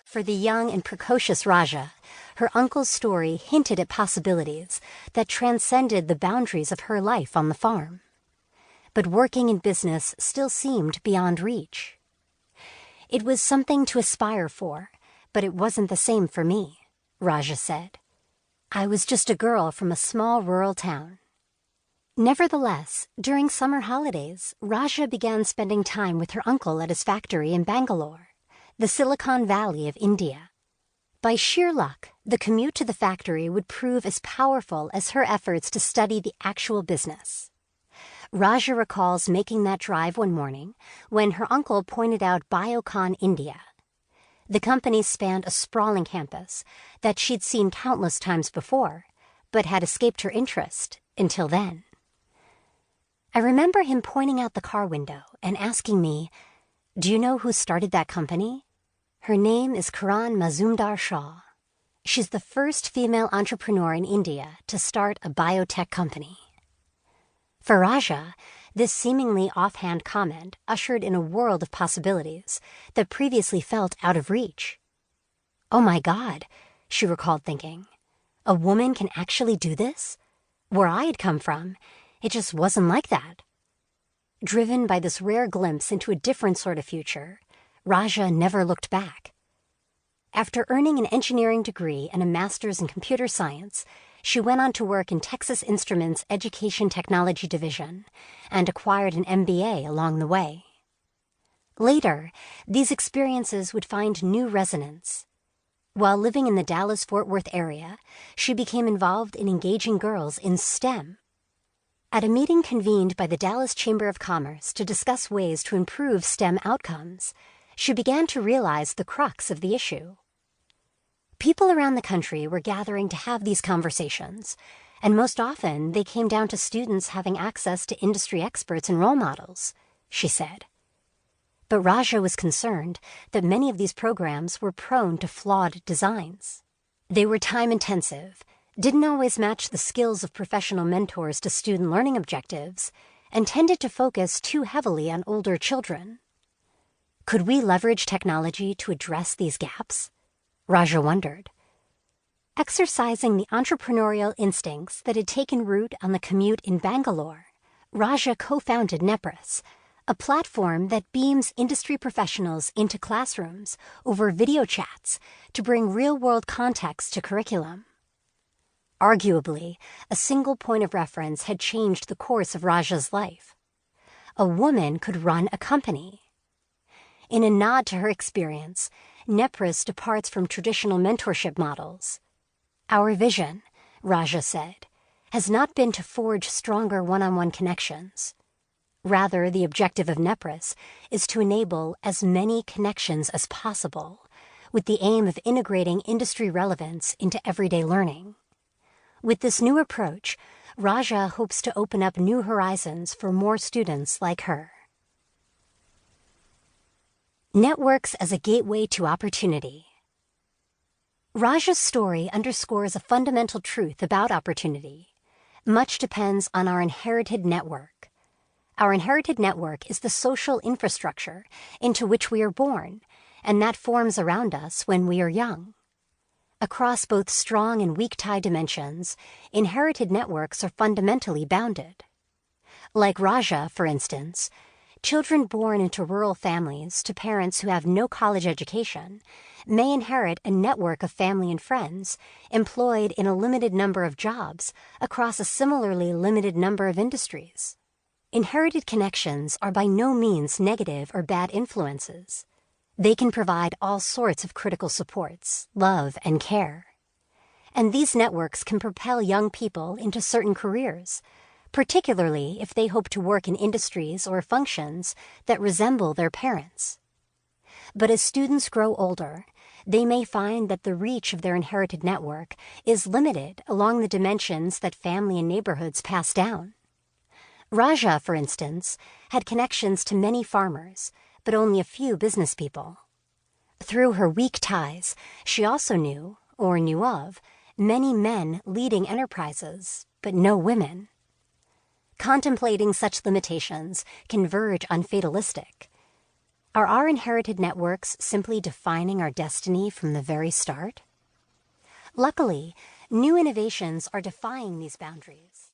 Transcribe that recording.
For the young and precocious Raja, her uncle's story hinted at possibilities that transcended the boundaries of her life on the farm. But working in business still seemed beyond reach. It was something to aspire for, but it wasn't the same for me, Raja said. I was just a girl from a small rural town. Nevertheless, during summer holidays, Raja began spending time with her uncle at his factory in Bangalore, the Silicon Valley of India. By sheer luck, the commute to the factory would prove as powerful as her efforts to study the actual business. Raja recalls making that drive one morning when her uncle pointed out Biocon India. The company spanned a sprawling campus that she'd seen countless times before, but had escaped her interest until then. I remember him pointing out the car window and asking me, "Do you know who started that company? Her name is Karan Mazumdar Shah. She's the first female entrepreneur in India to start a biotech company." For Raja, this seemingly offhand comment ushered in a world of possibilities that previously felt out of reach. "Oh my God," she recalled thinking, "a woman can actually do this? Where I had come from, it just wasn't like that." Driven by this rare glimpse into a different sort of future, Raja never looked back. After earning an engineering degree and a master's in computer science, she went on to work in Texas Instruments' Education Technology Division and acquired an MBA along the way. Later, these experiences would find new resonance. While living in the Dallas-Fort Worth area, she became involved in engaging girls in STEM. At a meeting convened by the Dallas Chamber of Commerce to discuss ways to improve STEM outcomes, she began to realize the crux of the issue. People around the country were gathering to have these conversations, and most often they came down to students having access to industry experts and role models, she said. But Raja was concerned that many of these programs were prone to flawed designs. They were time-intensive, didn't always match the skills of professional mentors to student learning objectives, and tended to focus too heavily on older children. Could we leverage technology to address these gaps? Raja wondered. Exercising the entrepreneurial instincts that had taken root on the commute in Bangalore, Raja co-founded Nepris, a platform that beams industry professionals into classrooms over video chats to bring real-world context to curriculum. Arguably, a single point of reference had changed the course of Raja's life. A woman could run a company. In a nod to her experience, Nepris departs from traditional mentorship models. Our vision, Raja said, has not been to forge stronger one-on-one connections. Rather, the objective of Nepris is to enable as many connections as possible, with the aim of integrating industry relevance into everyday learning. With this new approach, Raja hopes to open up new horizons for more students like her. Networks as a gateway to opportunity. Raja's story underscores a fundamental truth about opportunity. Much depends on our inherited network. Our inherited network is the social infrastructure into which we are born, and that forms around us when we are young. Across both strong and weak tie dimensions, inherited networks are fundamentally bounded. Like Raja, for instance, children born into rural families to parents who have no college education may inherit a network of family and friends employed in a limited number of jobs across a similarly limited number of industries. Inherited connections are by no means negative or bad influences. They can provide all sorts of critical supports, love, and care. And these networks can propel young people into certain careers, particularly if they hope to work in industries or functions that resemble their parents. But as students grow older, they may find that the reach of their inherited network is limited along the dimensions that family and neighborhoods pass down. Raja, for instance, had connections to many farmers, but only a few business people. Through her weak ties, she also knew, or knew of, many men leading enterprises, but no women. Contemplating such limitations can verge on fatalistic. Are our inherited networks simply defining our destiny from the very start? Luckily, new innovations are defying these boundaries.